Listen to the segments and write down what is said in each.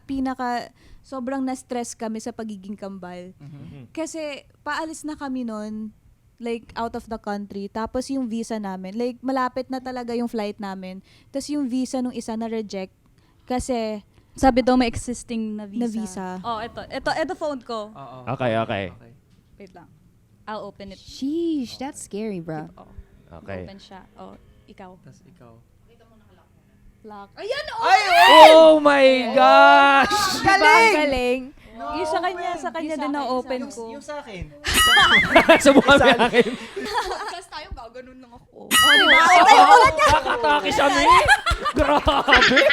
pinaka sobrang na-stress kami sa pagiging kambal. Kasi paalis na kami noon, like out of the country. Tapos yung visa namin, like malapit na talaga yung flight namin. Tapos yung visa nung isa na-reject kasi Sabi daw may existing na visa. na visa. Oh, ito phone ko. Okay. Wait lang. I'll open it. Sheesh, that's scary, bro. Oh, Okay. open siya. Oh, ikaw. Tas ikaw. Lock. Ayan, Oh my gosh! Galing! yung sa kanya din na-open ko. Yung sa akin. Subukan mo akin. Podcast tayo, gaganon lang ako. Nakatake siya, Mi! Grabe!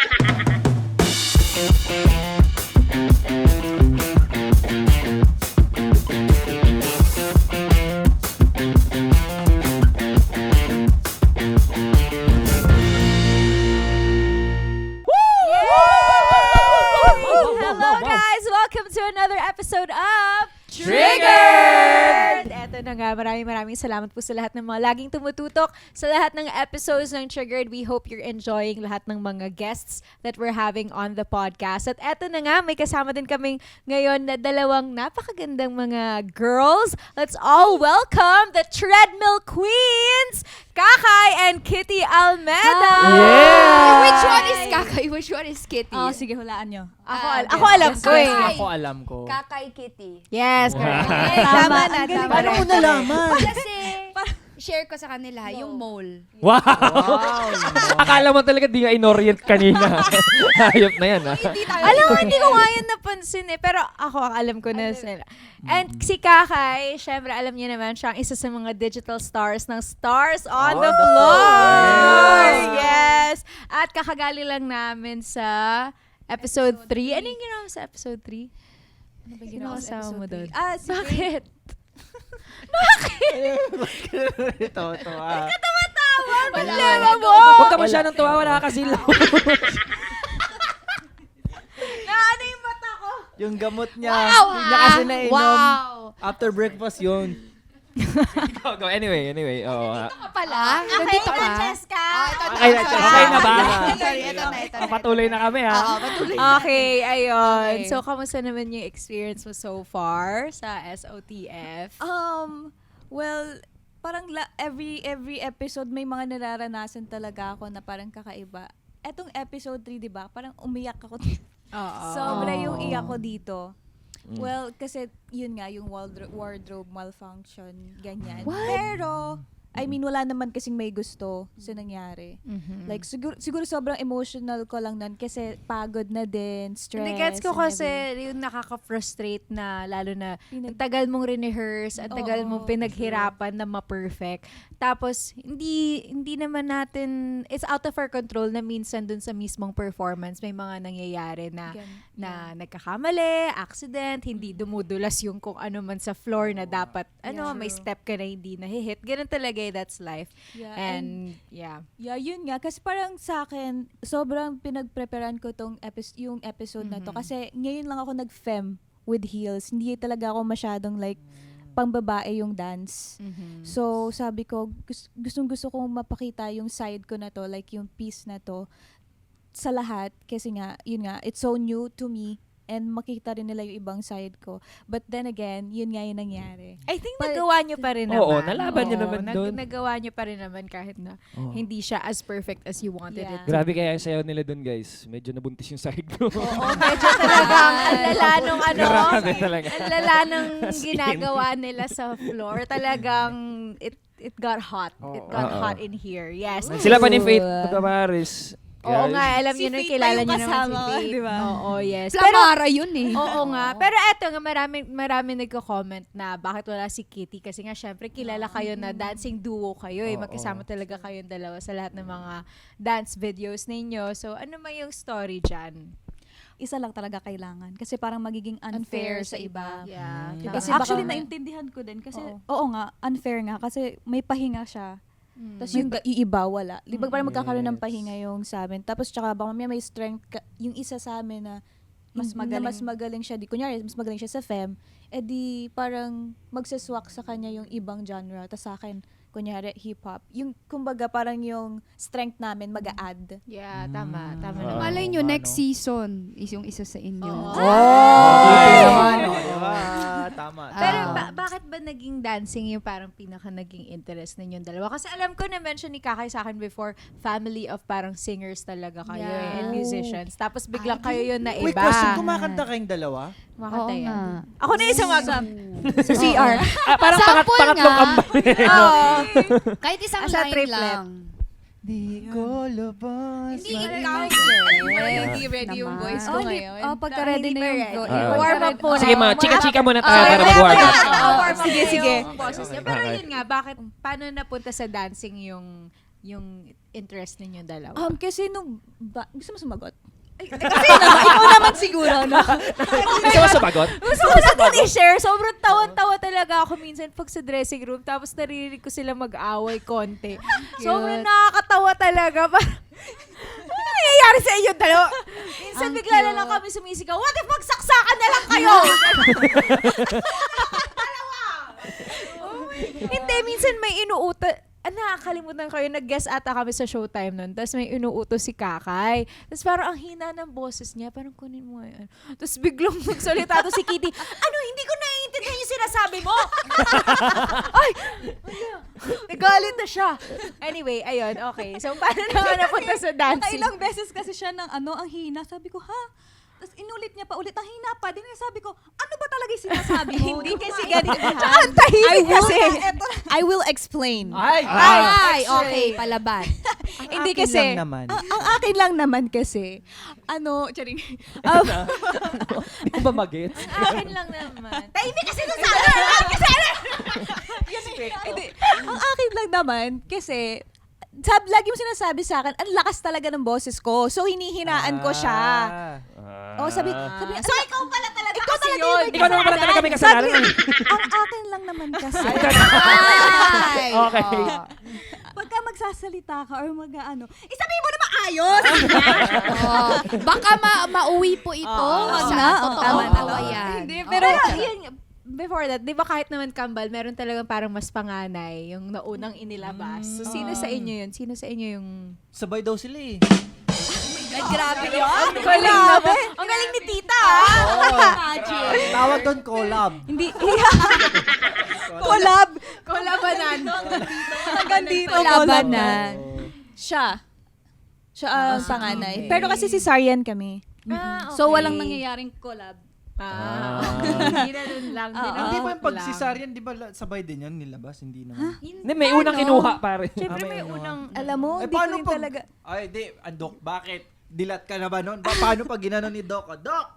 Hello guys! Welcome to another episode of Triggered! Eto na nga, maraming salamat po sa lahat ng mga laging tumututok sa lahat ng episodes ng Triggered. We hope you're enjoying lahat ng mga guests that we're having on the podcast. At eto na nga, may kasama din kaming ngayon na dalawang napakagandang mga girls. Let's all welcome the Treadmill Queens, Kakay and Kitty Almeda! Yeah! Which one is Kakay? Which one is Kitty? Oh, sige, hulaan nyo. Ako alam ko eh. Ako alam ko. Kakay Kitty. Yes, correct. Tama na, tama Paano mo nalaman? Kasi, share ko sa kanila, yung mole. Wow! Wow! Akala mo talaga di nga inorient kanina. Hayop na yan, ha? Alam mo, hindi ko nga yun napansin eh. Pero ako, alam ko na sila. And si Kakay, syempre, alam niyo naman, siya ang isa sa mga digital stars ng Stars on the Floor! Yes! At kakagaling lang namin sa episode 3. Anong ginawa mo sa episode 3? Ano ba ginawa Sa kasama mo doon? si Bakit? Ito. Problema mo! Huwag ka masyadong tuwa, wala ka kasi lang. Ano yung mata ko? Yung gamot niya. Wow, Hindi niya kasi nainom. Wow! After breakfast yun. Go. Anyway. Oo. Ito pala? Nandito ka? Francesca! Okay na ba? Sorry, ito na. Patuloy na kami, ha? Oo, patuloy. Okay, ayun. Okay. So, kamusta naman yung experience mo so far sa SOTF? Well, parang every episode may mga nararanasan talaga ako na parang kakaiba. Etong episode 3, 'di ba? Parang umiyak ako. Oo. Sobra yung iyak ko dito. Well, kasi yun nga, yung wardrobe malfunction, ganyan. Pero, I mean, wala naman kasing may gusto sa nangyari. Like, siguro sobrang emotional ko lang nun kasi pagod na din, stress. Hindi, gets ko and kasi everything. yung nakaka-frustrate na lalo na ang tagal mong re-rehearse, ang tagal mong Oo, pinaghirapan na ma-perfect. Tapos, hindi naman natin, it's out of our control na minsan dun sa mismong performance may mga nangyayari na nagkakamali, accident, hindi dumudulas yung kung ano man sa floor na dapat, may step ka na hindi nahihit. Ganun talaga, that's life. Yeah, And, yeah. Yeah, yun nga. Kasi parang sa akin, sobrang pinag-preparan ko yung episode na to. Kasi ngayon lang ako nag-fem with heels. Hindi talaga ako masyadong like pangbabae yung dance. So, sabi ko, gustong-gusto kong mapakita yung side ko na to, like yung piece na to sa lahat. Kasi nga, yun nga, it's so new to me. And makita rin nila yung ibang side ko. But then again, yun nga yung nangyari. I think nagawa nyo pa rin naman. Oo, nalaban nyo naman doon. Nagawa nyo pa rin naman kahit na hindi siya as perfect as you wanted it Yeah. to. Grabe kaya yung sayaw nila doon, guys. Medyo nabuntis yung side ko. Oo, medyo talagang ang lala nung Grabe talaga. ang lala nung ginagawa nila sa floor. Talagang it got hot. It got hot in here. Yes. Sila pa ni Faith magpaparis. Oo nga, alam Si niyo na, Faith kilala pa yung niyo naman si kasama ko, Faith. di ba? Oo, yes. Plamara yun eh. Oo nga. Pero eto nga, marami nagko-comment na bakit wala si Kitty. Kasi nga, syempre, kilala kayo na dancing duo kayo eh. Magkasama talaga kayong dalawa sa lahat ng mga dance videos ninyo. So, ano ba yung story dyan? Isa lang talaga kailangan. Kasi parang magiging unfair sa iba. Yeah. Diba? Kasi Baka actually, may- naintindihan ko din. Kasi, Oo. oo nga, unfair nga. Kasi may pahinga siya. Tapos yung iiba, wala. Di ba parang magkakaroon ng Yes. pahinga yung sa amin. Tapos tsaka baka mamaya may strength, yung isa sa amin na Mas na magaling. mas magaling siya. Kunyari, mas magaling siya sa fem, di parang magsaswak sa kanya yung ibang genre. Tapos sa akin, kunyari hip-hop, yung kumbaga parang yung strength namin mag-a-add. Yeah, tama. Tama Ah. naman. Malay nyo, next season is yung isa sa inyo. Oo. Diba? Tama. Pero Ah. bakit ba naging dancing yung parang pinaka naging interest ninyong dalawa? Kasi alam ko na-mention ni Kakay sa akin before, family of parang singers talaga kayo Yeah. and musicians. Tapos biglang kayo yun na Wait, iba. question, kumakanta kayong dalawa? Kumakanta Oo yan. nga. Ako na yung sumagot. Sa CR. Parang Sample pangatlong nga. kambal. Oo. Kahit isang Asa line triplet. lang. Di ko lubos. Hindi na- ikaw. Hindi ready yung Naman. voice ko ngayon. Pagka-ready na yung Warm up muna. Sige, chika-chika muna tayo Okay, para kaya mag-warm up. pala, warm up Sige, na sige. yung boses niya. Pero Okay. yun nga, paano napunta sa dancing yung interest ninyong dalawa? Kasi gusto mo sumagot? Ikaw naman siguro, no? Gusto mo sumagot? Gusto ko na din i-share. Sobrang tawan-tawa talaga ako minsan pag sa dressing room. Tapos naririnig ko sila mag-away konti. Sobrang nakakatawa talaga. Ano nangyayari sa inyo dalawa? Minsan Ang bigla na cute. lang kami sumisigaw. What if magsaksakan na lang kayo? Hindi, minsan may inuuto. Nakakalimutan ko yun. Nag-guest ata kami sa Showtime nun. Tapos may inuuto si Kakay. Tapos parang ang hina ng boses niya. Parang kunin mo yan. Tapos biglang magsalita to si Kitty. Ano, hindi ko naiintindihan yung sinasabi mo. Ay! Wala. Nagalit na siya. Anyway, ayun. Okay. So, paano na nga napunta sa dancing? Nakailang beses kasi siya ng ang hina. Sabi ko, ha? Tapos inulit niya pa ulit, ang hina pa. Din sabi ko, ano ba talaga yung sinasabi mo? Hindi kasi ganito. Ang tahimik kasi. I will explain. Ay! Ay, okay, palaban. Hindi Akin kasi, lang naman. ang akin lang naman kasi, charing, Hindi ko ba mag-gets? Akin lang naman. Tahimik kasi ito sa akin. hindi, ang akin lang naman kasi, lagi mo sinasabi sa akin, ang lakas talaga ng boses ko. So, hinihinaan ko siya. Sabi, So, ikaw pala talaga ikaw kasi talaga yun. yung Ikaw naman pala talaga may kasalanan. ang akin lang naman kasi. Ay! Okay. Oh. Pagka magsasalita ka or isabihin mo na maayos! Oh, baka mauwi po ito. Wag Sa na. totoo Tama, dalawa tama. yan. Hindi, pero yun, before that, di ba kahit naman kambal, meron talagang parang mas panganay, yung naunang inilabas. So, sino sa inyo yun? Sino sa inyo yung... Sabay daw sila eh. Ay, grabe yun. Ang galing naman. Ang galing ni tita, Tawag doon collab. Hindi, collab. Kolabanan. Hanggang dito, Labanan. Siya ang panganay. Pero kasi si Sarian kami. So, walang nangyayaring collab. Hindi na dun lang. Hindi ba yung lang. pagsisaryan, di ba sabay din yan nilabas? Hindi naman. Hindi, may unang kinuha, pare. Siyempre may May ano, unang... Alam mo, Eh, hindi ko paano rin pag... talaga. Ay, di. Dok, bakit? Dilat ka na ba nun? Paano pag ginano ni Doc? Doc!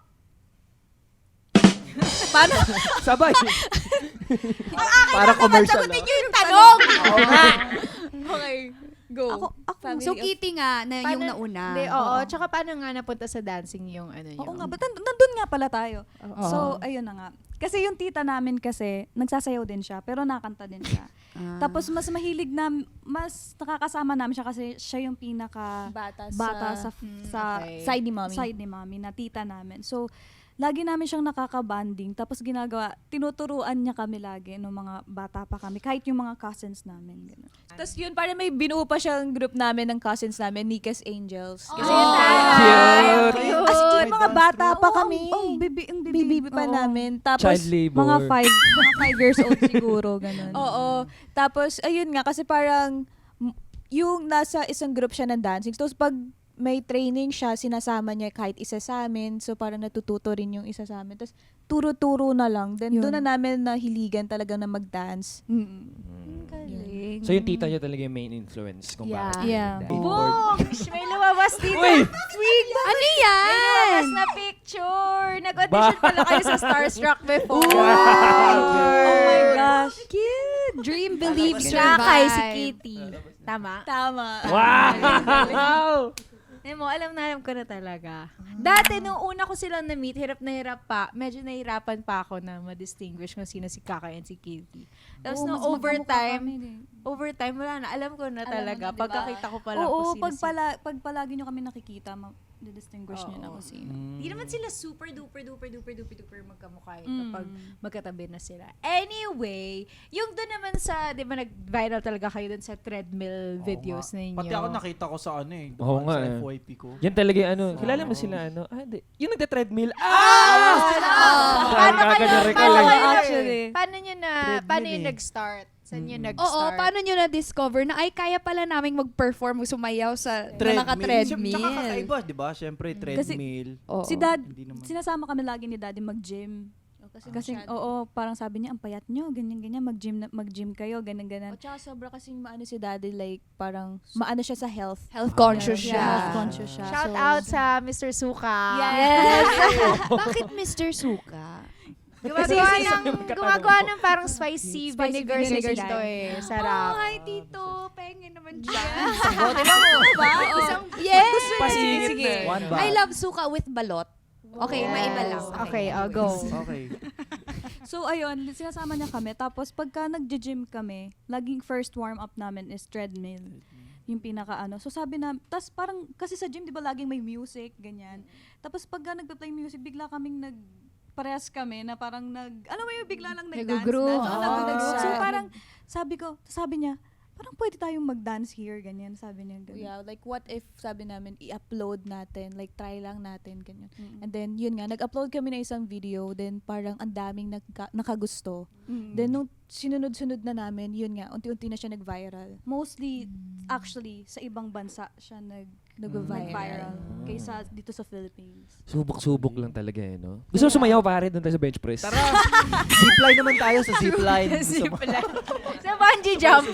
Sabay. Para commercial. Sagutin nyo yung tanong! Okay, go. Ako, So, Kitty nga, na yung nauna. Hindi, oo. Tsaka paano nga napunta sa dancing yung ano Oo yung... nga, ba't nandun nga pala tayo? Oo. So, ayun na nga. Kasi yung tita namin kasi, nagsasayaw din siya, pero nakanta din siya. Ah. Tapos mas mahilig na, mas nakakasama namin siya kasi siya yung pinaka Bata sa okay. side ni mommy. side ni mami, na tita namin. So, lagi namin siyang nakaka-bonding. Tapos tinuturuan niya kami lagi nung mga bata pa kami. Kahit yung mga cousins namin. Ganun. Tapos yun, parang may binuo pa siyang group namin ng cousins namin, Nika's Angels. Kasi Cute. as in, mga bata pa Oo, kami. ang Bibi pa Oo. namin. Tapos, Child labor. Mga 5 years old siguro. Ganun. oo. Tapos, ayun nga, kasi parang, yung nasa isang group siya ng dancing. Tapos pag may training siya, sinasama niya kahit isa sa amin. So, parang natututo rin yung isa sa amin. Tapos, turo-turo na lang. Then, Yun. doon na namin nahiligan talaga na mag-dance. Galing. So yung tita niya talaga yung main influence kung Yeah. bakit. Yeah. Boom! May lumabas dito. Uy! Ano May yan? lumabas na picture. Nag-audition pala kayo sa Starstruck before. Oh my gosh. Cute. Dream, believe, Siya kay si survive. Kitty. Tama? Tama. Wow! Alam mo, alam ko na talaga. Dati, nung una ko silang na-meet, hirap na hirap pa. Medyo nahirapan pa ako na ma-distinguish kung sino si Kaka and si Kitty. Tapos Oo, nung mas magkamukha kami overtime, wala na. Alam ko na Alam mo talaga. na, diba? Pagkakita ko pala Oo, kung sino pag palagi nyo kami nakikita, Didistinguish niya na kung sino. Hindi naman sila super duper magkamukha kapag magkatabi na sila. Anyway, yung doon naman sa, di ba nag-viral talaga kayo doon sa treadmill videos ninyo? Pati ako nakita ko sa ano eh. Oo doon nga sa eh. FYP ko. Yan talaga yung ano. Kilala mo sila ano? Hindi. Yung nagte-treadmill. Paano Actually. Paano nyo Treadmill yung eh. nag-start? Saan nyo Oo, nag-start? paano nyo na-discover na ay kaya pala naming mag-perform, sumayaw sa Treadmill. naka-treadmill? Tsaka kakaiba, di ba? Siyempre, treadmill. Oo. Si Dad, Hindi naman. sinasama kami lagi ni Daddy mag-gym. Kasi, parang sabi niya, ang payat nyo, ganyan, mag-gym kayo, ganyan. O tsaka sobra kasing maano si daddy, like parang maano siya sa health. Health conscious siya. Health conscious siya. Shout So, out sa Mr. Suka. Yes. Bakit Mr. Suka? Gumagawa ng parang spicy vinegar vinegar dito style. eh. Sarap. Ay, tito, pengin naman siya. Pasingit Sige. na. One bag. I love suka with balot. Okay, Yes. maiba lang. Okay, go. Okay. So, ayun, sinasama niya kami. Tapos, pagka nag-gym kami, laging first warm-up namin is treadmill. Yung pinaka-ano. So, sabi na, tas parang, kasi sa gym, di ba, laging may music, ganyan. Tapos, pagka nagpa-play music, bigla kaming parehas kami na parang alam mo yung bigla lang nag-dance. Nag-groove. Nag-groove. So, Ah. parang, sabi niya, parang pwede tayong mag-dance here, ganyan. Sabi niya, ganyan. Yeah, like what if sabi namin i-upload natin, like try lang natin ganyan. And then yun nga, nag-upload kami ng isang video, then parang ang daming nakagusto. Then nung sinunod-sunod na namin, yun nga, unti-unti na siya nag-viral. Mostly, actually, sa ibang bansa siya nag-viral kaysa dito sa Philippines. Subok-subok lang talaga eh, no? Gusto mo sumayaw pare doon tayo sa bench press? Tara! Zipline naman tayo sa zipline. Sa bungee jump.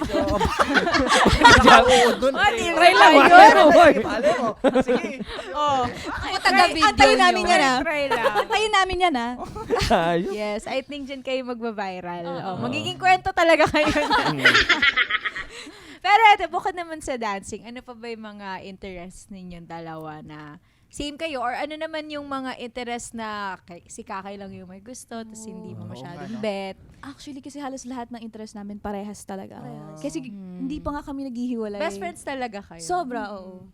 Try lang, boy! Sige. Antayin namin yan ah. Try lang. Antayin namin yan ah. Ayos. Yes, I think dyan kayo magbabiral. Magiging kwento talaga kayo. Pero ito, bukod naman sa dancing, ano pa ba yung mga interest ninyong dalawa na same kayo? Or ano naman yung mga interest na si Kakay lang yung may gusto, tapos hindi mo masyadong bet? Actually kasi halos lahat ng interest namin parehas talaga. Kasi hindi pa nga kami naghihiwalay. Best friends talaga kayo? Sobra, oo.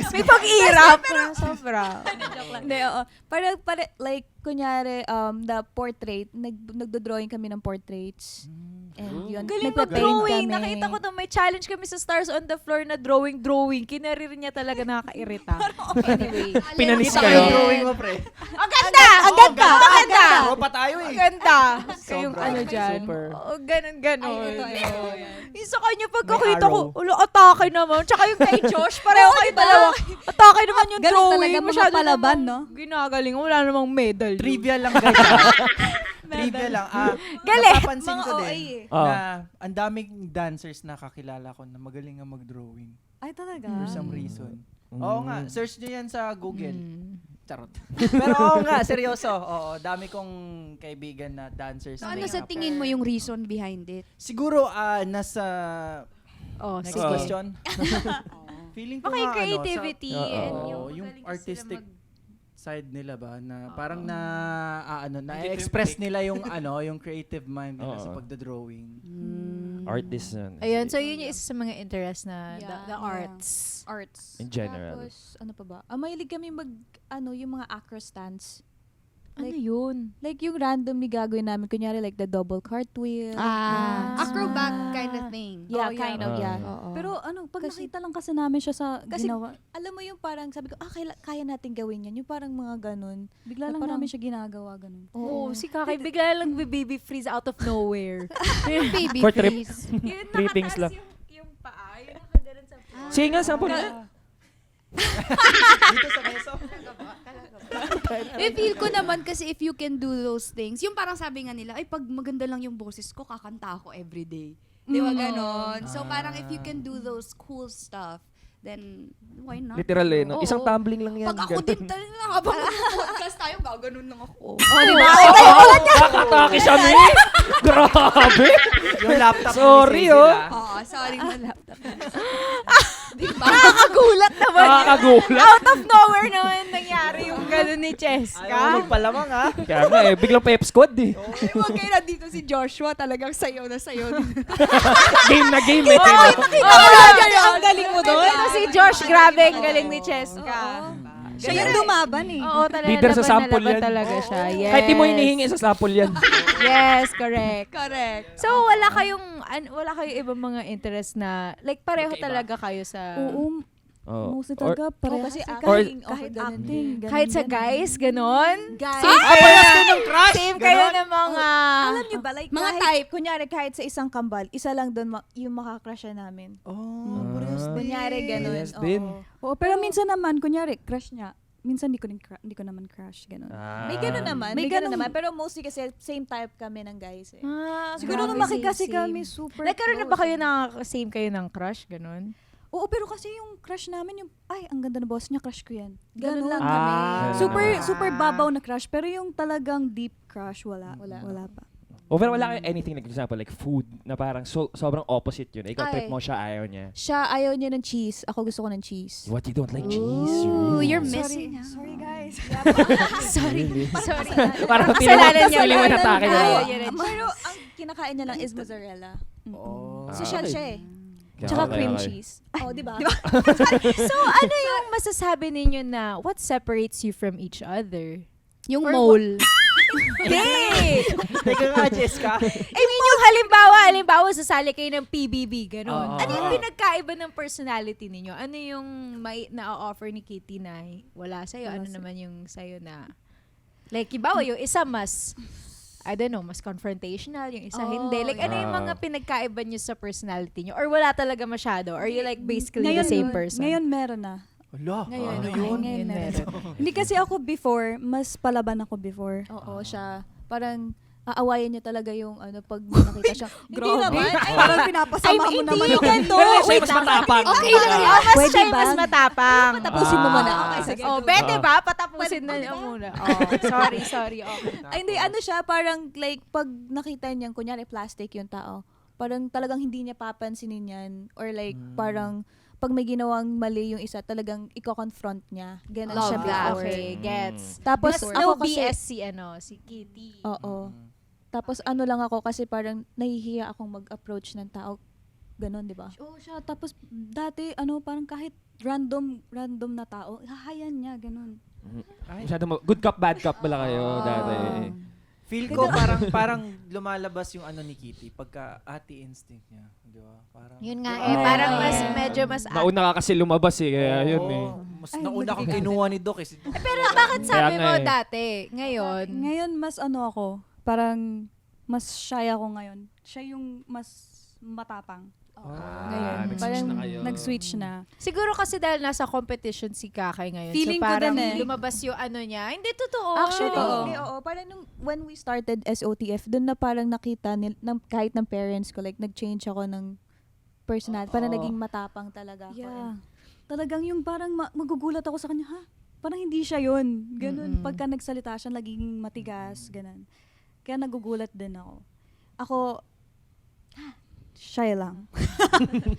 May pag-irap. Sobra. Hindi, oo. Parang like kunyari the portrait, nagdo-drawing kami ng portraits. And yun, Galing nagpa-paint mag-drawing. kami. Nakita ko to may challenge kami sa Stars on the Floor na drawing. Kinarir niya talaga nakakairita. Anyway. Pinanis Kita kayo. yung drawing mo, pre. Ang ganda! Ang ganda! Ang ganda! Tropa tayo eh. Ang ganda! Kayong Sobra. ano dyan. Super. Oo, ganun. Ay, ito. Yung sa kanya pagkakita May ko, arrow. ulo, atake naman. Tsaka yung kay Josh, pareho kayo dalawa. Atake naman yung Ganun drawing. talaga, mga Masyado palaban, namang no? Ginagaling. Wala namang medal. Trivia lang guys. Trivia lang. Galing. Napapansin ko din na ang daming dancers na kakilala ko na magaling nga mag-drawing. Ay, talaga. For some reason. Oo nga. Search nyo yan sa Google. Mm. Charot. Pero oo nga, seryoso. Oo, dami kong kaibigan na dancers. So, na ano sa may- tingin mo yung reason behind it? Siguro, nasa... Oh, Next sige. question. Feeling ko Baka yung nga, creativity Oo. and yung magaling sila artistic side nila ba na parang Oo. na-express nila yung yung creative mind nila Oo. sa pagdodrawing. Artist na. Ayun, so yun yung isa sa mga interest na Yeah. the arts. Arts. In general. Tapos, ano pa ba? Mahilig kami yung mga acro stunts. Ano Like, yun? Like yung randomly gagawin namin, kunyari like the double cartwheel. Acrobat kind of thing. Yeah, Oh, yeah. kind of, yeah. Oo. Pero ano, pag Kasi- nakita lang kasi namin siya sa Kasi- ginawa, Alam mo yung parang sabi ko, kaya natin gawin yan. Yung parang mga ganun. bigla lang Parang- namin siya ginagawa ganun. Oo, si Kakay bigla lang baby freeze out of nowhere. Baby For trip. freeze. Yun, Trippings nakataas lang. yung paa, yung nakagalan sa paa. Sige nga, sample nga. Dito sa meso. I-feel ko naman kasi if you can do those things, yung parang sabi nga nila, ay pag maganda lang yung boses ko, kakanta ako everyday. Di ba ganon? So parang if you can do those cool stuff, then why not? Literal eh, no? Oo. Isang tumbling lang yan. Pag ako din talaga, habang podcast tayo, gaganon lang ako. Oh, di ba? Nakatake siya, me! Grabe! Yung laptop Sorry, ni Cecil, oh. Oo, sorry na laptop. Nakakagulat naman. Nakakagulat. Out of nowhere naman nangyari yung ganun ni Ayaw Cheska. magpalamang ha. Kaya nga eh, biglang pep squad eh. Huwag kayo nandito si Joshua, talagang sayo na sayo. Game na game eh. Ang galing mo doon. Ito si Josh, grabe ang galing ni Cheska. Siya yung lumaban eh. Oo, talaga. Leader sa laban na sample laban yan. talaga siya. Yes. Kahit di mo hinihingi sa sample yan. Yes, correct. Correct. So, wala kayong ibang mga interest na, like, pareho talaga kayo sa... Oo, Oh. mostly Or- talaga parehas. kasi Or- acting, kahit ganun acting. din. ganun Kahit sa din. guys, ganon? Guys. Parehas kayo ng crush. Same kayo ng mga... Alam niyo ba, like, Mga kahit, type. kunyari, kahit sa isang kambal, isa lang doon yung makakrush namin. Oh, Ah. parehas din. Kunyari, ganun. Yes, din. Oo. Oo, pero minsan naman, kunyari, crush niya. Minsan hindi ko naman crush, ganun. May gano'n naman. May May gano'n ganun- naman. Pero mostly kasi same type kami ng guys eh. Siguro grabe, nung makikasi same. kami, super Nagkaroon na close ba kayo eh. same kayo ng crush, ganon? Oo, pero kasi yung crush namin, yung, ay, ang ganda na boss niya, crush ko yan. Ganun lang Ah. kami. Super, super babaw na crush, pero yung talagang deep crush, wala. Wala. pa. O pero wala kayo anything, like example, like food, na parang sobrang opposite yun. Ikaw, Ay. trip mo siya, ayaw niya. Siya ayaw niya ng cheese. Ako gusto ko ng cheese. What, you don't like cheese? Ooh, Really? you're missing. Sorry guys. Sorry. Parang Kasalanan niya. feeling mo inatake Ayaw niya. niya rin. Pero ang kinakain niya lang is mozzarella. Oh. Social okay. siya eh. Okay, Tsaka okay, cream okay. cheese. Oh, di ba? So, ano yung masasabi ninyo na what separates you from each other? Yung Or mole. Hindi! Teka nga, Jessica. I mean, yung halimbawa, sasali kayo ng PBB, gano'n. Oo. Ano yung pinagkaiba ng personality ninyo? Ano yung na-offer ni Kitty na wala sa'yo? Ano naman yung sa'yo na, like, ibawa yung isa mas, I don't know, mas confrontational, yung isa hindi. Like, ano yung mga pinagkaiba nyo sa personality nyo? Or wala talaga masyado? Or you like basically the same person? Ngayon meron na. Ala, Ngayon, ano ngayon, yun? Ngayon meron. Hindi kasi ako before, mas palaban ako before. Oo, siya. Parang aawayan niya talaga yung ano pag nakita siya. Hindi naman. Parang pinapasama mo naman ako. Pero siya mas matapang. Okay lang yan. Mas Pwede siya yung ba? mas matapang. Patapusin mo muna. Ah. Okay, sige. Oh, pwede ba? Patapusin na niya muna. Oh, sorry. Okay. Ay, hindi, ano siya, parang like, pag nakita niya, kunyari plastic yung tao, parang talagang hindi niya papansinin yan. Or like, parang, pag may ginawang mali yung isa, talagang i-confront niya. Ganon Love siya that. before. Okay, gets. Tapos, Mas ako no kasi, BS si Kitty. oo. Tapos, ano lang ako, kasi parang nahihiya akong mag-approach ng tao. Ganon, di ba? Oo siya. Tapos dati, parang kahit random na tao, hahayan niya, ganun. Masyado good cop, bad cop pala kayo dati. Feel ko parang lumalabas yung ano ni Kitty pagka ate instinct niya, di ba? Parang Yun nga eh, parang medyo mas Nauna ka kasi lumabas eh, kaya yun eh. Mas nauna kang kinuha ni Doc eh. Pero bakit sabi Kaya nga mo eh. dati, ngayon? Ngayon, mas ako, parang mas shy ako ngayon. Siya yung mas matapang. Ngayon, nag-switch parang na kayo. Nag-switch na. Siguro kasi dahil nasa competition si Kakay ngayon. Feeling so ko parang din eh. lumabas yung ano niya. Hindi totoo. Actually, Oo. hindi, oo. Parang when we started SOTF, dun na parang nakita kahit ng parents ko, like, nag-change ako ng personal. Parang naging matapang talaga ako. Yeah. Talagang yung parang magugulat ako sa kanya, ha? Parang hindi siya yun. Ganun. Mm-mm. Pagka nagsalita siya, naging matigas. Ganun. Kaya nagugulat din ako. Ako, shy lang.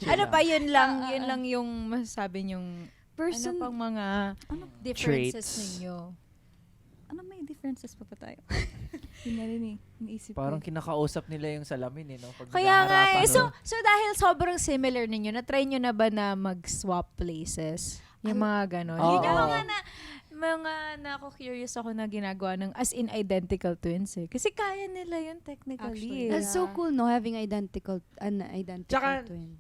Ano pa, yun lang yung masasabi niyong Person, ano pang mga differences Traits. ninyo. ano may differences pa tayo? Yun na rin eh. Naisip Parang ko. kinakausap nila yung salamin eh, no? Pag Kaya nga eh. naghaharap, So dahil sobrang similar ninyo, na-try nyo na ba na mag-swap places? Yung mga ganon. Oo. Yun yung mga nako-curious ako na ginagawa ng as in identical twins eh. Kasi kaya nila yun technically. Actually, That's so cool, no? Having identical Tsaka- twin.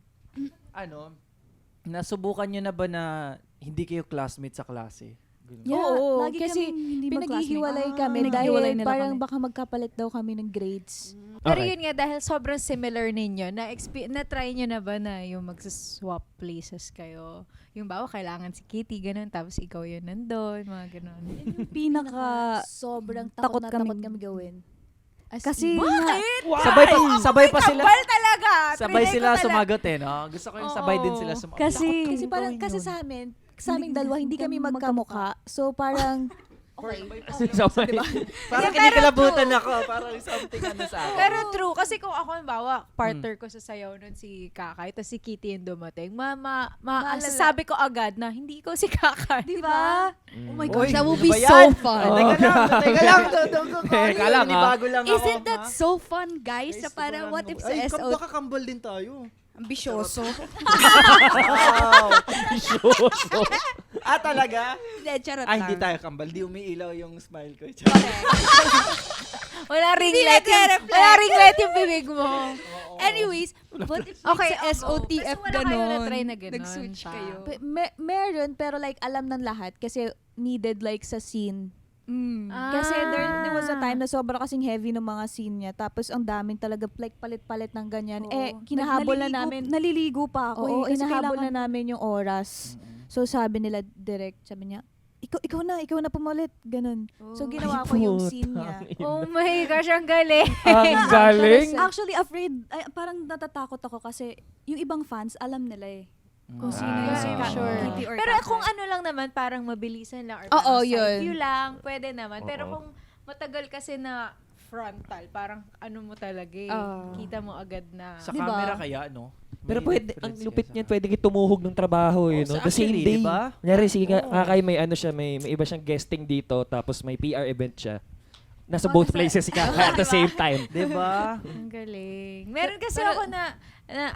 ano, nasubukan nyo na ba na hindi kayo classmate sa klase? Ganun. Yeah, oo, lagi kasi kaming hindi pinaghihiwalay kami Pinaghihiwalay dahil nila parang kami. baka magkapalit daw kami ng grades. Pero Okay. yun nga, dahil sobrang similar ninyo, na-try nyo na ba na yung mag-swap places kayo? Yung bawa, kailangan si Kitty, ganun, tapos ikaw yun nandun, mga ganun. Yung pinaka... Sobrang takot takot kaming- kami gawin. Kasi nga, Sabay pa sila. Kapal talaga! Sabay Trinay sila ko talaga. sumagot eh, no? Gusto ko yung sabay din sila sumagot. kasi... Kasi parang, kasi sa aming dalawa, hindi kami magkamukha. So parang, Okay. Sabay. Parang Pero kinikilabutan ako. Parang something sa akin. Pero true, kasi kung ako, bawa, partner ko sa sayaw nun si Kakay, tapos si Kitty yung dumating, sabi ko agad na hindi ko si Kakay. Di ba? Oh my Uy, gosh, that will ano be ba so yan? fun. Teka lang. Teka lang, ha? Bago lang ako. Isn't that ha? so fun, guys? Sa Guys, parang wala what naman- if sa Ay, SO? baka kambal din tayo. Ambisyoso. Wow. Shoso. Talaga? Hindi, charot Hindi lang. tayo kambal. Di umiilaw yung smile ko. Wala ring light yung bibig mo. Anyways, what if Okay, sa SOTF wala kayo ganon? na-try na ganon Nag-switch pa. kayo. Meron, pero like alam ng lahat kasi needed like sa scene. Kasi there was a time na sobra kasing heavy ng mga scene niya. Tapos ang daming talaga like palit-palit ng ganyan. Kinahabol na namin. Naliligo pa ako. Oo, Kasi hinahabol kailangan- na namin yung oras. So sabi nila direct, sabi niya, ikaw na pumalit. Ganun. So ginawa ko yung scene niya. Oh my gosh, ang galing. Ang galing. Actually, afraid, parang natatakot ako kasi yung ibang fans, alam nila eh. Kung sino yung si Ah. Sure. Kitty or Pero Kakay. kung ano lang naman, parang mabilisan lang or Oo, parang side yun. view lang, pwede naman. Pero Oo. kung matagal kasi na frontal, parang ano mo talaga eh. Kita mo agad na. Sa Diba? camera kaya, no? Pero May pwede, ang difference lupit kaya niyan, sa- pwede kayo tumuhog ng trabaho, Oo, no? sa The same actually, day. diba? Kunyari, sige, Oo. Kakay, may ano siya, may iba siyang guesting dito, tapos may PR event siya. Nasa both places si Kakay at the same time. Diba? Ang galing. Meron kasi ako na,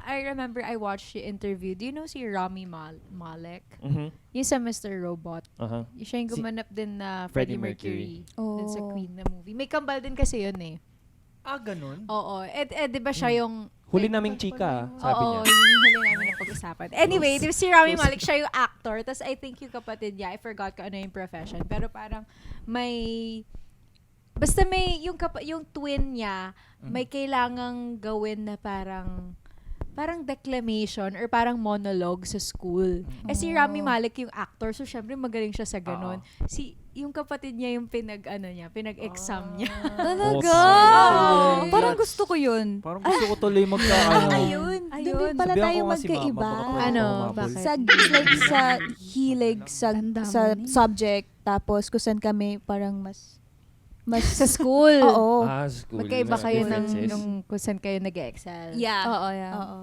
I remember I watched the interview. Do you know si Rami Malek? Mhm. Yung sa Mr. Robot. Aha. Siya yung gumanap din na Freddie Freddie Mercury. Dun sa Oh. Queen na movie. May kambal din kasi yun eh. Ganun? Oo. Di ba siya yung... Huli naming chika, sabi niya. Oo, yun yung huli namin na pag-usapan. Anyway, si Rami Malek, siya yung actor. Tapos I think yung kapatid niya, I forgot ko ano yung profession. Pero parang may... Basta may yung twin niya, may kailangang gawin na parang declamation or parang monologue sa school. Si Rami Malek yung actor, so syempre magaling siya sa ganon. Yung kapatid niya yung pinag-exam niya. Talaga? Awesome. Parang gusto ko yun. Parang gusto ko tuloy magkaano. Ayun. Doon din pala Sabihan tayo ko nga si Mama, magkaiba. baka pwede Ano? ako humabol. Bakit? Sa hilig sa Tanda mo sa na eh. subject, tapos kung saan kami parang mas Sa school. oo. School. Magkaiba Mas kayo differences. nung kung saan kayo nag-excel. Yeah. Oo, yeah. Oo.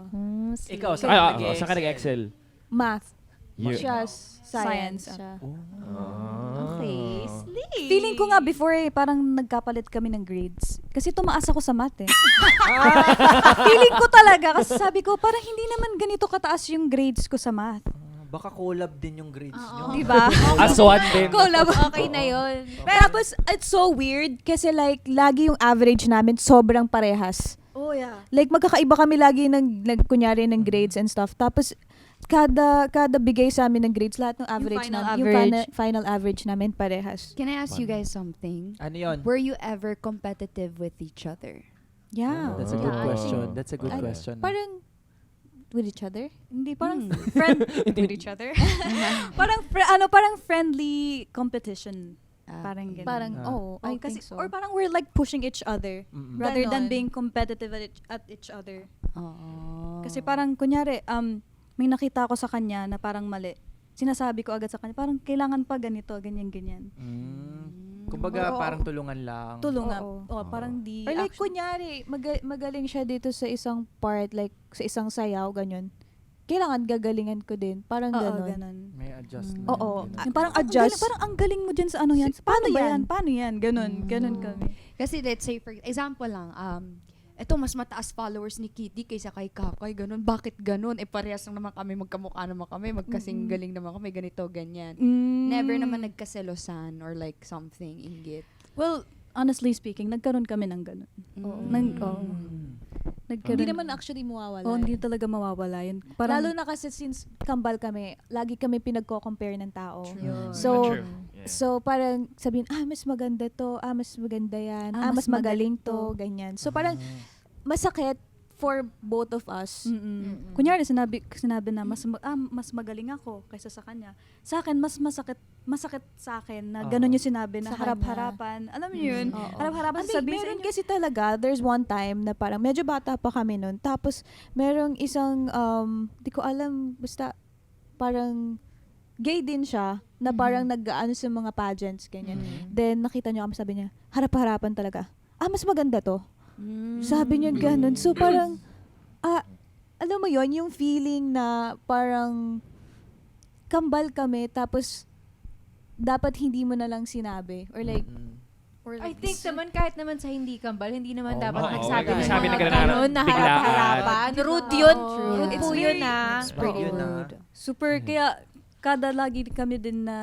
Ikaw, sa Saan ka nag-excel? Math. You- Siya Science. science. siya. Okay. Feeling ko nga before parang nagkapalit kami ng grades. Kasi tumaas ako sa math eh. Feeling ko talaga kasi sabi ko parang hindi naman ganito kataas yung grades ko sa math. Baka collab din yung grades nyo. Di ba? Aswan din. Okay na yun. Tapos, it's so weird kasi like, lagi yung average namin sobrang parehas. Oh yeah. Like, magkakaiba kami lagi kunyari ng grades and stuff. Tapos, kada bigay sa amin ng grades, lahat ng average final namin, yung final average namin parehas. Can I ask you guys something? Ano yun? Were you ever competitive with each other? Yeah. That's a good Ah. question. That's a good Ay, question. Parang, with each other? Hindi, parang friend with each other. parang friendly competition. Parang ganun. Parang, I kasi, think so. or parang we're like pushing each other rather than Ganon. being competitive at each other. Oh. Kasi parang kunyari may nakita ako sa kanya na parang mali. Sinasabi ko agad sa kanya, parang kailangan pa ganito, ganyan. Kumbaga, Oo. parang tulungan lang. Tulungan. Oo. Parang di Or like, actually- kunyari, magaling siya dito sa isang part, like, sa isang sayaw, ganyan. Kailangan gagalingan ko din. Parang Oo, ganon. ganon. May adjustment. Oo. Yung parang Ang adjust. galing- Parang ang galing mo dyan sa ano yan. Paano ba yan? Paano yan? Ganon. Ganon kami. Kasi let's say, for example lang, eto mas mataas followers ni Kitty kaysa kay Kakay, ganun. Bakit ganun? Parehas lang naman kami, magkamukha naman kami, magkasing galing naman kami, ganito, ganyan. Never naman nagkaselosan or like something, inggit. Well, honestly speaking, nagkaroon kami ng ganon. Nagkaroon. Hindi naman actually mawawala. Oh, hindi talaga mawawala yun. Parang, Lalo na kasi since kambal kami, lagi kami pinagko-compare ng tao. True. So, True. Yeah. so parang sabihin, mas maganda to, mas maganda yan, mas magaling to, ganyan. So parang masakit for both of us. kunyari, sinabi na mas magaling ako kaysa sa kanya. Sa akin, mas masakit sa akin na ganun yung sinabi na Sa harap-harapan. Alam mo yun? Oo. Harap-harapan Hindi, sabihin sa meron inyo. kasi talaga, there's one time na parang medyo bata pa kami nun. Tapos, merong isang, di ko alam, basta parang gay din siya, na parang nag-ano sa mga pageants, ganyan. Then, nakita niyo kami, sabi niya, harap-harapan talaga. Mas maganda to. Sabi niya ganun. So, parang, alam mo yon yung feeling na parang kambal kami, tapos dapat hindi mo na lang sinabi. Or like, I think naman kahit naman sa hindi kambal, hindi naman dapat oo, nagsabi ng sabi na mga ganun, ganun na biglaan. harap-harapan. Rude yun. True. Rude It's po yun ah. It's pretty Oo. yun na. Super, kaya kada lagi kami din na,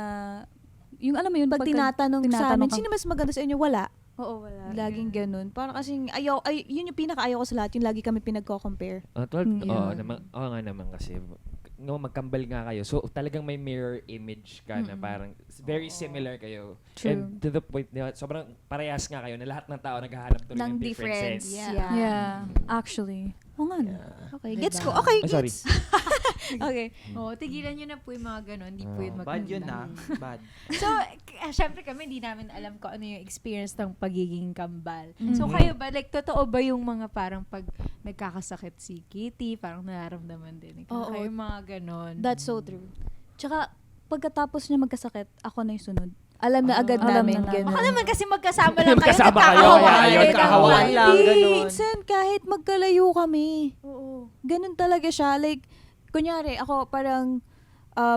yung alam mo yun, pag tinatanong sa tinatanong amin, ka- sino mas maganda sa inyo? Wala. Oo, wala. Laging ganun. Parang kasing, yun yung pinaka-ayaw ko sa lahat, yung lagi kami pinagko-compare. Oo nga naman kasi no, magkambal nga kayo. So talagang may mirror image ka na parang very similar kayo. True. And to the point na sobrang parehas nga kayo na lahat ng tao naghahanap tuloy ng differences. Yeah, actually. Oo nga. No. Okay, Diba? gets ko. Okay, Oh, sorry. gets. Okay. Oo, tigilan nyo na po yung mga ganun. Hindi po yun maganda. Bad yun na. Bad. So, syempre kami, hindi namin alam kung ano yung experience ng pagiging kambal. So, kayo ba, like, totoo ba yung mga parang pag nagkakasakit si Kitty, parang nararamdaman din? Oo. Kayo mga ganon. That's so true. Tsaka, pagkatapos niya magkasakit, ako na yung sunod. Alam na agad Alam namin. na Ganun. Baka naman kasi magkasama lang kayo, Magkasama kayo, nagkakahawan. kaya ayun, kahawan lang, Hindi, ganun. minsan kahit magkalayo kami. Oo. Ganun talaga siya. Like, kunyari, ako parang,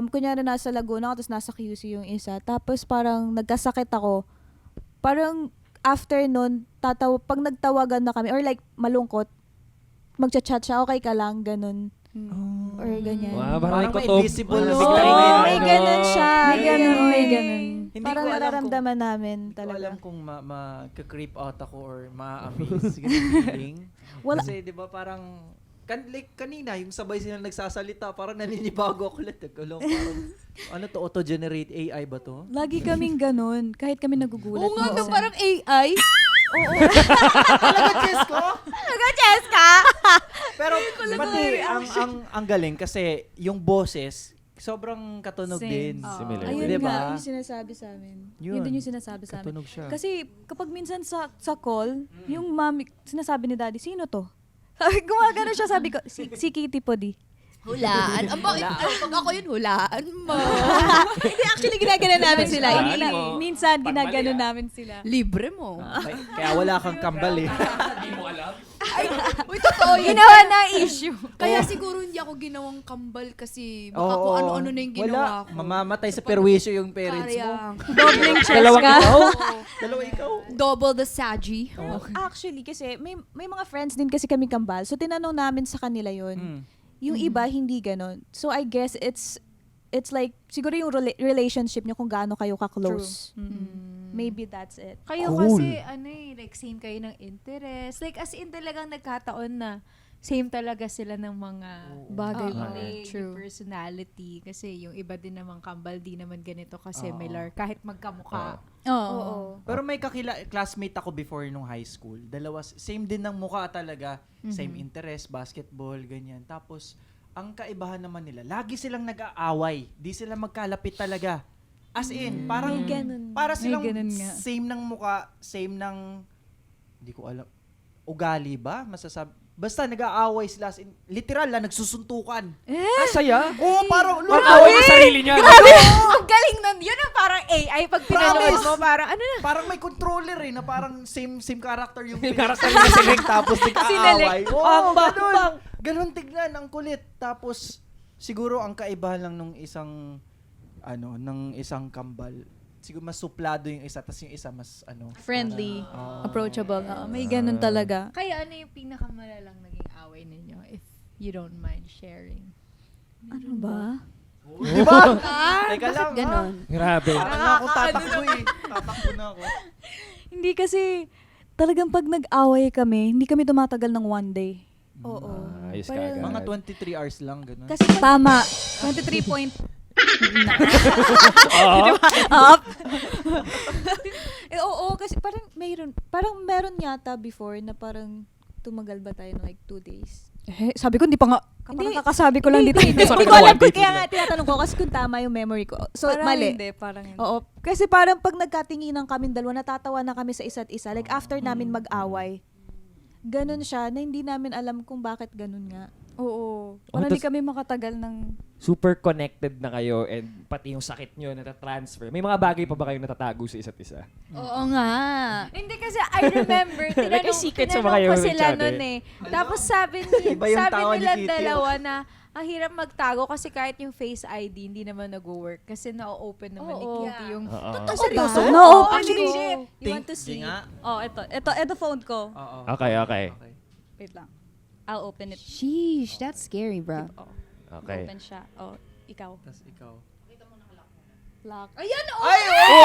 kunyari nasa Laguna ako, tapos nasa QC yung isa. Tapos parang nagkasakit ako. Parang after nun, pag nagtawagan na kami, or like malungkot, magchat-chat siya, okay ka lang, ganun. Or ganyan. Wow, Parang may ito. invisible na Oo, biglang may ganun siya. May ganun, may ganun. Hindi Parang ko alam nararamdaman namin Hindi ko talaga. alam kung ma-creep out ako or ma-amaze ganun feeling. Wala- Kasi 'di ba parang like kanina yung sabay silang nagsasalita parang naninibago ako ulit. Parang ano to, auto-generate AI ba to? Lagi kaming ganun, kahit kami nagugulat. Oo nga, no, minsan. parang AI. Talaga chess ko? Nag-Cheska! Pero pati ang galing kasi yung boses sobrang katunog Same. din. Similar. Ayun Diba? nga, yung sinasabi sa amin. Yun din yung sinasabi sa amin. Katunog siya. Kasi kapag minsan sa call, yung mami, sinasabi ni daddy, sino to? Gumagano siya, sabi ko, si Kitty po di. Hulaan. Ang bakit pag ako yun, hulaan mo. Hindi, actually, ginagano namin sila. Hulaan Hindi lang, mo. minsan, Pag ginagano mali, namin sila. Libre mo. Kaya wala kang kambal eh. Uy, totoo yun. Ginawa na issue. Kaya siguro hindi ako ginawang kambal kasi baka kung ano-ano na yung ginawa Wala. ko. Mamamatay sa perwisyo yung parents mo. Sayang. Dobling chess Dalawang ka. ikaw? Dalawa ikaw. Double the saji. Actually, kasi may mga friends din kasi kami kambal. So, tinanong namin sa kanila yun. Mm. Yung iba, hindi ganon. So, I guess it's like, siguro yung relationship nyo kung gaano kayo ka-close. Maybe that's it. Kayo Cool. kasi, like, same kayo ng interest. Like, as in talagang nagkataon na same talaga sila ng mga Bagay Oo, mo. yung True. personality. Kasi yung iba din naman kambal, di naman ganito ka-similar. Kahit magkamukha. Oo. Pero may classmate ako before nung high school. Dalawa, same din ng mukha talaga. Same interest, basketball, ganyan. Tapos, ang kaibahan naman nila, lagi silang nag-aaway. Di sila magkalapit talaga. As in, parang, May ganun. para silang ganun nga. same ng mukha, same ng, hindi ko alam, ugali ba? Basta nag-aaway sila. As in, literal lang, nagsusuntukan. Saya? Oo, parang, Mag-away mo sarili niya. Ang galing nun. Yun ang parang AI. Pag pinanood Promise. mo, parang ano na. Parang may controller eh, na parang same character yung Yung character na select tapos nag-aaway. Oo, Bang, ganun. Ganun tignan, ang kulit. Tapos, siguro ang kaibahan lang nung isang, ng isang kambal, siguro mas suplado yung isa, tapos yung isa mas, Friendly. parang, Approachable. May ganun talaga. Kaya ano yung pinakamalalang naging away ninyo? If you don't mind sharing. Ano ba? Di ba? Teka lang, Ganon. Grabe. Parang na ako tatakbo eh. Tatakbo na ako. Hindi kasi, talagang pag nag-away kami, hindi kami tumatagal ng one day. Oo. Ayos ka Parang- agad. Mga 23 hours lang, ganun. Kasi Tama. 23 point. up. Oo, kasi parang meron yata before na parang tumagal ba tayo ng like 2 days. Sabi ko, hindi pa nga. Hindi. Parang kakasabi ko lang dito. Hindi Parang ko alam one kung day kaya lang. nga tinatanong ko kasi kung tama yung memory ko. So, Parang mali. Hindi, parang hindi. Oo. Kasi parang pag nagkatinginan kami dalawa, natatawa na kami sa isa't isa. Like after namin mag-away. ganun siya na hindi namin alam kung bakit ganun nga. Oo. Oh, Parang hindi tas- kami makatagal ng... Super connected na kayo and pati yung sakit nyo natatransfer. May mga bagay pa ba kayo natatago sa isa't isa? Oo nga. Hindi kasi I remember, Like, may secrets ba tinanong kayo ko with each sila other? nun eh. Tapos sabi Iba yung tawa ni nila Kitty, dalawa na ang hirap magtago kasi kahit yung Face ID hindi naman nag-work kasi na-open naman ni Oo. Kitty yung... Oo. Totoo seryoso? ba? No, Oo, actually, legit. You want to Di see? nga. Oh, ito phone ko. Oo. Okay, okay. Wait lang. I'll open it. Sheesh, that's scary, bro. Okay. Open siya. Oh, ikaw. Tapos ikaw. Lock. Ayan,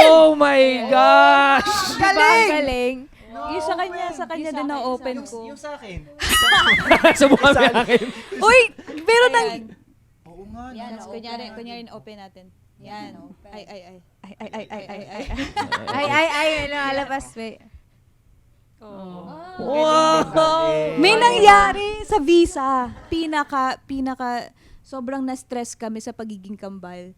Oh my gosh! Galing! Galing. Yung sa kanya din na-open ko. Yung sa akin. Subukan mo yung akin. Uy! Pero nang... Oo nga. no? Yan, kunyari open natin. Yan. Ay. Ay. Ay, alabas. Wait. Wow! May nangyari sa visa. Sobrang na-stress kami sa pagiging kambal.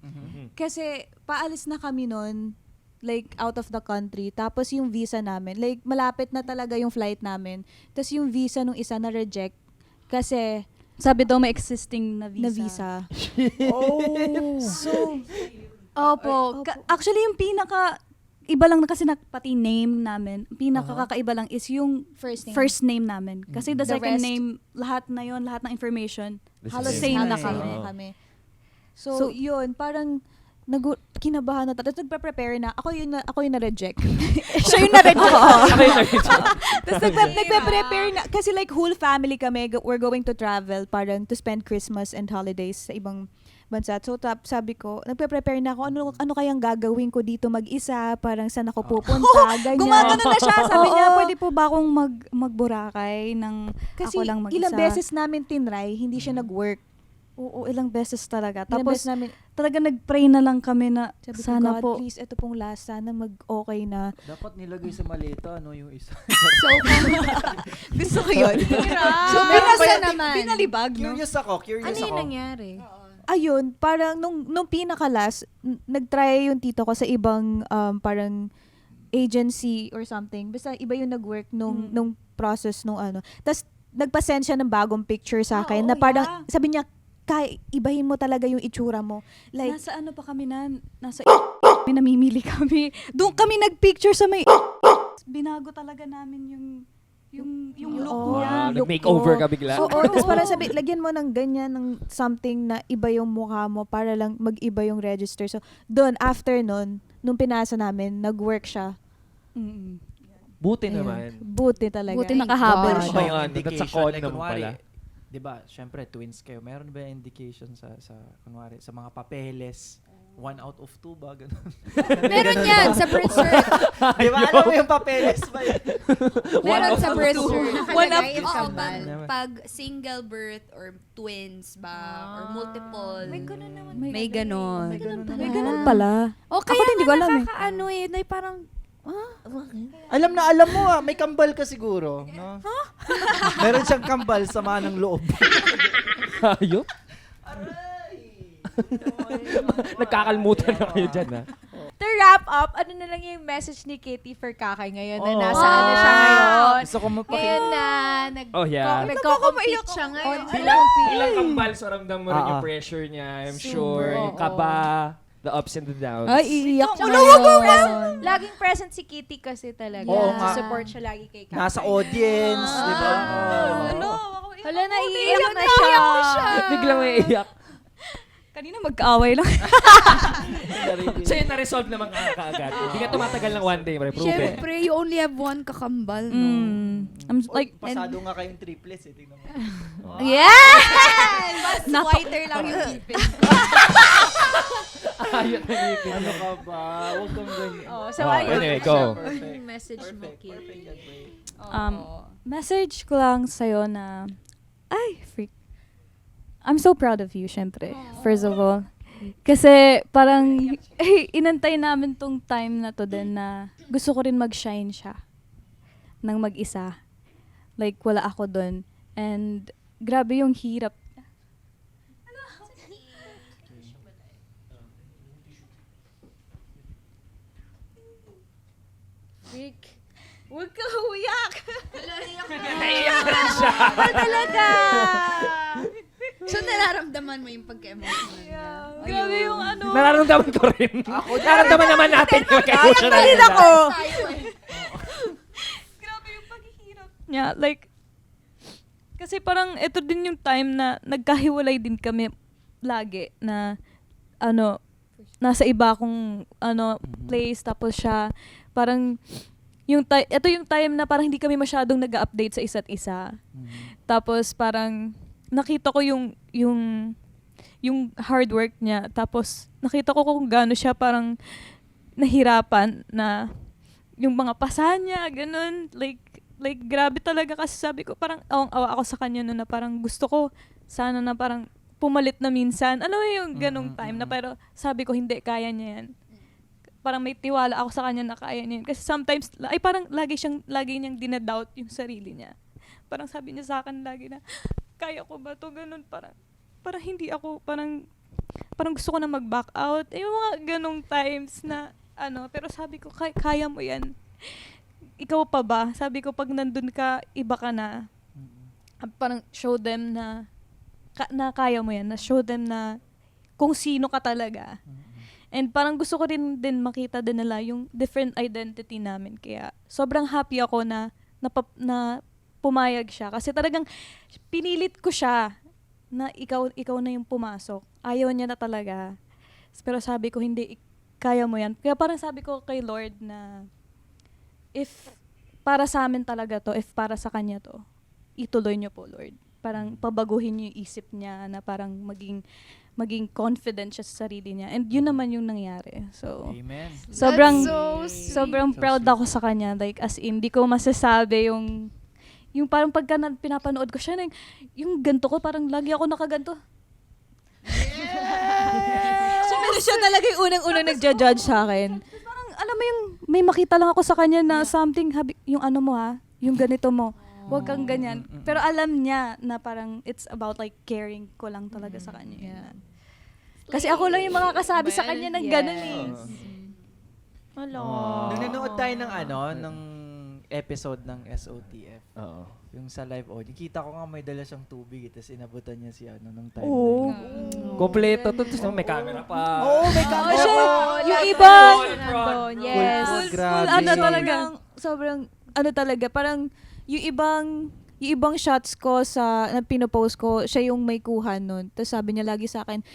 Kasi paalis na kami nun, like out of the country. Tapos yung visa namin, like malapit na talaga yung flight namin. Tapos yung visa nung isa na-reject kasi Sabi daw may existing na visa. na visa. So, opo. Actually, yung iba lang na kasi pati name namin. Kakaiba lang is yung First name. namin. Kasi the The second rest- name, lahat na yon, lahat ng information, The halos same. same na Halos kami. same. kami. So, yun, parang kinabahan na. Tapos nagpe-prepare na. Ako yung na-reject. Siya yung na-reject. Tapos nagpe-prepare na. Kasi like whole family kami, we're going to travel parang to spend Christmas and holidays sa ibang bansa. So sabi ko, nagpe-prepare na ako, ano kayang gagawin ko dito mag-isa, parang saan ako pupunta, ganyan. Gumagano na siya. Sabi niya, Oo. pwede po ba akong mag-Boracay ng Kasi ako lang mag-isa? ilang beses namin tinry, hindi siya nag-work. Oo, ilang beses talaga. Ilang Tapos, beses namin, talaga nag-pray na lang kami na sabi ko, sana God, po. please, ito pong last, sana mag-okay na. Dapat nilagay sa maleta, yung isa. Gusto ko yun. So, pinasa naman. Pinalibag, no? Curious ako. Ano yung nangyari? Ayun, parang nung pinaka-last, nag-try yung tito ko sa ibang parang agency or something. Basta iba yung nag-work nung process nung ano. Tapos nagpa-send siya ng bagong picture sa akin na parang sabi niya, ibahin mo talaga yung itsura mo. Like, Nasa ano pa kami nasa may namimili kami. Doon kami nag-picture sa may binago talaga namin yung look Oo. niya. Wow, nag-makeover ka bigla. oo, tapos parang sabi, lagyan mo ng ganyan, ng something na iba yung mukha mo para lang mag-iba yung register. So, doon, after nun, nung pinasa namin, nag-work siya. Mm-mm. Buti Ayun. naman. Buti talaga. Buti nakahabol Meron siya. ba yung Ano, that's a indication? con Like, naman kunwari, pala. di ba, syempre, twins kayo. Meron ba yung indication sa kunwari, sa mga papeles? 1 out of 2 ba? Ganun. Meron yan sa birth cert. Di ba, alam mo yung papeles ba yun? Meron out sa of birth two. cert. One of Nakalagay two. oo, Kambal. pag single birth or twins ba, or multiple. May ganun naman. May ganon. May ganun pala. O Ako kaya din, di ko alam eh. nakakaano eh. Like, parang, Alam mo may kambal ka siguro. No? Meron siyang kambal, sama ng loob. Ayop. Nagkakalmutan na kayo dyan, ha? To wrap up, ano na lang yung message ni Kitty for Kakay ngayon na Oh. nasa ano siya ngayon? Gusto ko Ngayon na Oh, yeah. nagko-compete siya ngayon. Ilang kambal so ramdam mo rin yung Ah. pressure niya, I'm sure. Yung kaba, the ups and the downs. Ay, iiyak siya Laging present si Kitty kasi talaga. Oo nga. Support siya lagi kay Kakay. Nasa audience, di ba? Ano? Hala, naiiyak na siya. Biglang may iyak. Kanina mag-away lang. So yun, na-resolve naman kaagad. Hindi ka tumatagal ng one day, proven. syempre, you only have one kakambal, no? I'm like, Pasado nga kayong triplets eh. Tingnan mo. Yeah! Mas whiter lang yung ipin. Ayun na ngipin. Ano ka ba? Huwag kang ganyan. Oh, so Oh, ayun. anyway, go. Perfect. Message mo, Perfect. Kitty. Perfect yan, babe. message ko lang sa'yo na, freak. I'm so proud of you, syempre. First of all. Kasi parang, inantay namin tong time na to din na gusto ko rin mag-shine siya nang mag-isa. Like, wala ako dun. And, grabe yung hirap. Freak. Huwag ka uyak! Talaga! So, nararamdaman mo yung pagka-emotional niya. Grabe yung ano. Nararamdaman ko rin. Nararamdaman naman natin yung emotional Talin nila. ako! Grabe yung paghihirap niya. Like, kasi parang ito din yung time na nagkahiwalay din kami lagi na ano, nasa iba akong place, tapos siya parang ito yung time na parang hindi kami masyadong nag-update sa isa't isa. Tapos parang nakita ko yung hard work niya. Tapos nakita ko kung gaano siya parang nahirapan na yung mga pasa niya, ganun. Like grabe talaga kasi sabi ko parang awang-awa ako sa kanya na parang gusto ko sana na parang pumalit na minsan. Alam mo yung ganung time na pero sabi ko hindi, kaya niya yan. Parang may tiwala ako sa kanya na kaya niya yan. Kasi sometimes, ay parang lagi niyang dinadoubt yung sarili niya. Parang sabi niya sa akin lagi na, kaya ko ba to? Ganun, parang hindi ako, parang gusto ko na mag-back out. Yung mga ganung times na, pero sabi ko, kaya mo yan. Ikaw pa ba? Sabi ko, pag nandun ka, iba ka na. Parang show them na kaya mo yan. Na show them na kung sino ka talaga. And parang gusto ko rin din makita din nila yung different identity namin. Kaya sobrang happy ako na pumayag siya. Kasi talagang pinilit ko siya na ikaw na yung pumasok. Ayaw niya na talaga. Pero sabi ko, hindi, kaya mo yan. Kaya parang sabi ko kay Lord na if para sa amin talaga to, if para sa kanya to, ituloy niyo po, Lord. Parang pabaguhin niyo yung isip niya na parang maging confident siya sa sarili niya. And yun naman yung nangyari. So, Amen. sobrang That's so sobrang So proud sweet. ako sa kanya. Like, as in, di ko masasabi yung parang pagka pinapanood ko siya, yung ganto ko, parang lagi ako nakaganto. So, siya talaga yung unang-unang nagja-judge sa akin. Parang, alam mo yung, may makita lang ako sa kanya na something, yung ano mo ha, yung ganito mo. Huwag kang ganyan. Pero alam niya na parang it's about like caring ko lang talaga sa kanya. Yeah. Kasi ako lang yung makakasabi sa kanya ng ganun eh. Hello. Nung nanood tayo ng episode ng SOTF, Oo. yung sa live audio, kita ko nga may dala siyang tubig, tapos inabutan niya si nung time Oo. na yun. Kompleto to. Tapos may camera pa. Oo, may camera siya, pa. yung ibang, Nandun, yes. Full, grabe. ano talaga, sobrang, ano talaga, parang, yung ibang shots ko na pinopost ko, siya yung may kuha nun. Tapos sabi niya lagi sa akin,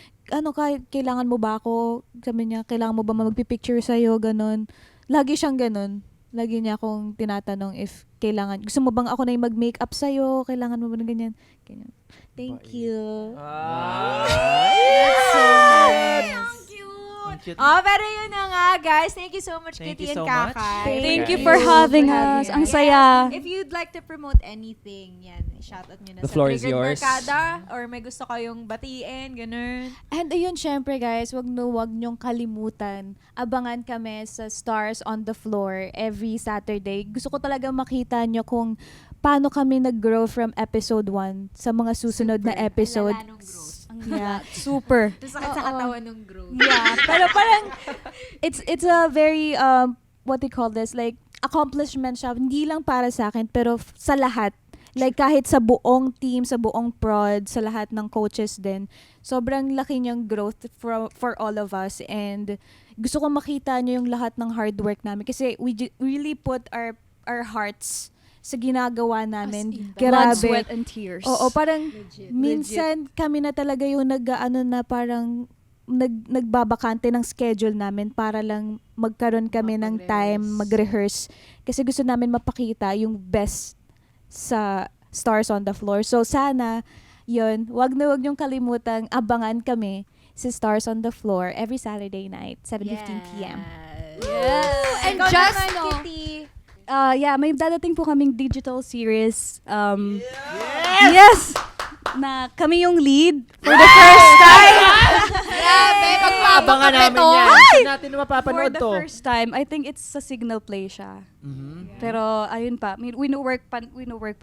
kailangan mo ba ako? Sabi niya, kailangan mo ba magpipicture sa'yo? Ganon. Lagi siyang ganon. Lagi niya akong tinatanong if kailangan, gusto mo bang ako na yung mag-makeup sa'yo? Kailangan mo ba ng ganyan? Ganyan. Thank you. That's so nice. Ang cute. Pero yun na nga, guys. Thank you so much, Thank Kitty you and so much. Kakay. Thank you Guys. for having for us. having Ang us. saya. If you'd like to promote anything, yan, shoutout nyo na The sa floor is Triggered yours. Barkada or may gusto kayong batiin, ganun. And ayun, syempre guys, wag niyong kalimutan. Abangan kami sa Stars on the Floor every Saturday. Gusto ko talaga makita nyo kung paano kami nag-grow from episode 1 sa mga susunod na episode. Ang lala nung growth. Yeah, super. Sakit sa katawan nung growth. Yeah, pero parang it's a very what do you call this? Like accomplishment siya, hindi lang para sa akin pero sa lahat. Like kahit sa buong team, sa buong prod, sa lahat ng coaches din. Sobrang laki niyang growth for all of us and gusto ko makita niyo yung lahat ng hard work namin kasi we really put our hearts sa ginagawa namin. Blood, Grabe. sweat, and tears. Oo, parang minsan kami na talaga yung na parang nagbabakante ng schedule namin para lang magkaroon kami ng time mag-rehearse. Kasi gusto namin mapakita yung best sa Stars on the Floor. So sana, yun, wag niyong kalimutang abangan kami sa Stars on the Floor every Saturday night, 7:15 p.m. Yeah. And Ikaw just naman, know- Kitty. Yeah, may dadating po kaming digital series. Yes! Na kami yung lead for the first time. Grabe, Abangan namin magpapakape to. yan. Saan natin For mapapanood the to? first time. I think it's sa Signal Play siya. Mhm. Pero ayun pa, we no work pa.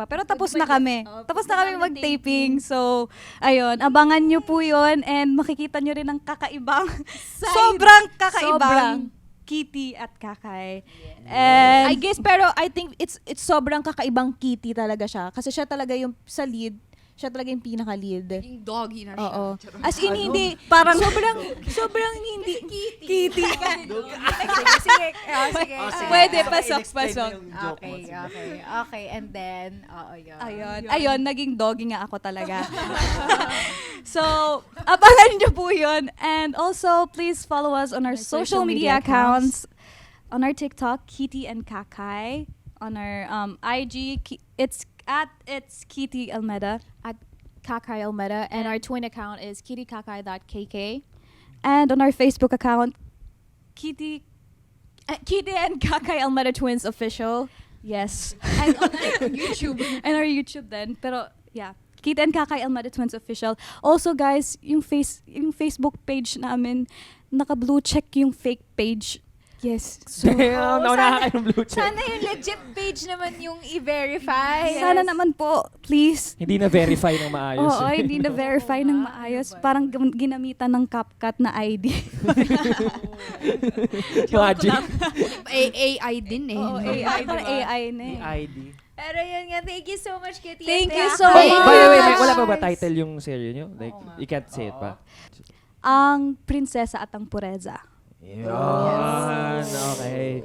Pero tapos na kami. Tapos na kami mag-taping. So, ayun, abangan nyo po yun and makikita nyo rin ang kakaibang, sobrang kakaibang Kitty at Kakay. And I guess, pero I think it's sobrang kakaibang Kitty talaga siya. Kasi siya talaga yung sa lead, siya talaga yung pinaka-lead. Yung doggy na siya. Oo. As in, hindi, parang sobrang hindi, Kitty. Sige. Pwede, Explain pasok. mo yung joke mo. Okay. And then, yun. ayun, naging doggy nga ako talaga. So, abangan nyo po yun. And also, please follow us on our social media accounts. On our TikTok, Kitty and Kakay. On our IG, it's Kitty Almeda. At Kakay Almeda. And our twin account is kittykakay.kk. And on our Facebook account, Kitty and Kakay Almeda Twins Official. Yes. And on our YouTube. And our YouTube then. Pero, yeah. Kitty and Kakay Almeda Twins Official. Also, guys, yung Facebook page namin, naka-blue check yung fake page. Yes. Damn, nauna ka kayong blue check. Sana yung legit page naman yung i-verify. Sana naman po, please. Hindi na-verify ng maayos. Oo, hindi na-verify ng maayos. Parang ginamitan ng CapCut na ID. Magic. AI din eh. Oo, no? AI. Parang AI na Yung eh. ID. Pero yun nga, thank you so much, Kitty. Thank and you Kakay. so By the way, much. wala pa ba title yung serye nyo? Like, you can't say it pa. Ang prinsesa at ang pureza. Yan. Okay.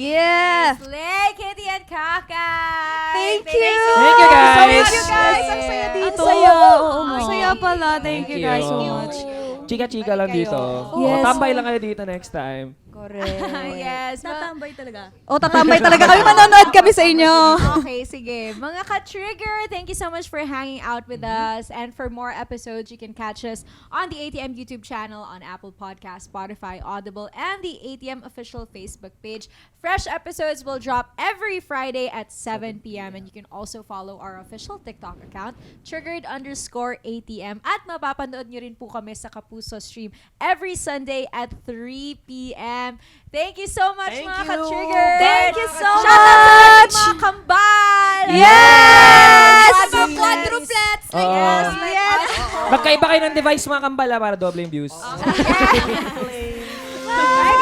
Yeah! Slay, Kitty and Kakay. Thank you! Thank you, guys! Thank you, guys! Ang saya Yeah. dito. Ang saya, oo Ang nga. saya pala. Thank you guys so Thank you. much. Chika-chika lang dito. Yes. O, tambay lang kayo dito next time. Correct. Yes. Tatambay talaga. O, tatambay talaga kami. Manonood kami sa inyo. Okay, sige. Mga ka-trigger, thank you so much for hanging out with us. And for more episodes, you can catch us on the ATM YouTube channel, on Apple Podcasts, Spotify, Audible, and the ATM official Facebook page. Fresh episodes will drop every Friday at 7 p.m. And you can also follow our official TikTok account, triggered_ATM. At mapapanood nyo rin po kami sa Kapuso stream every Sunday at 3 p.m. Thank you so much, Thank mga you. ka-trigger. Thank you so Shout out sa ating much. mga kambal. Yes! Mga quadruplets. Oo. Yes! Yes! Magkaiba kayo ng device mga kambala para doble yung views. Bye,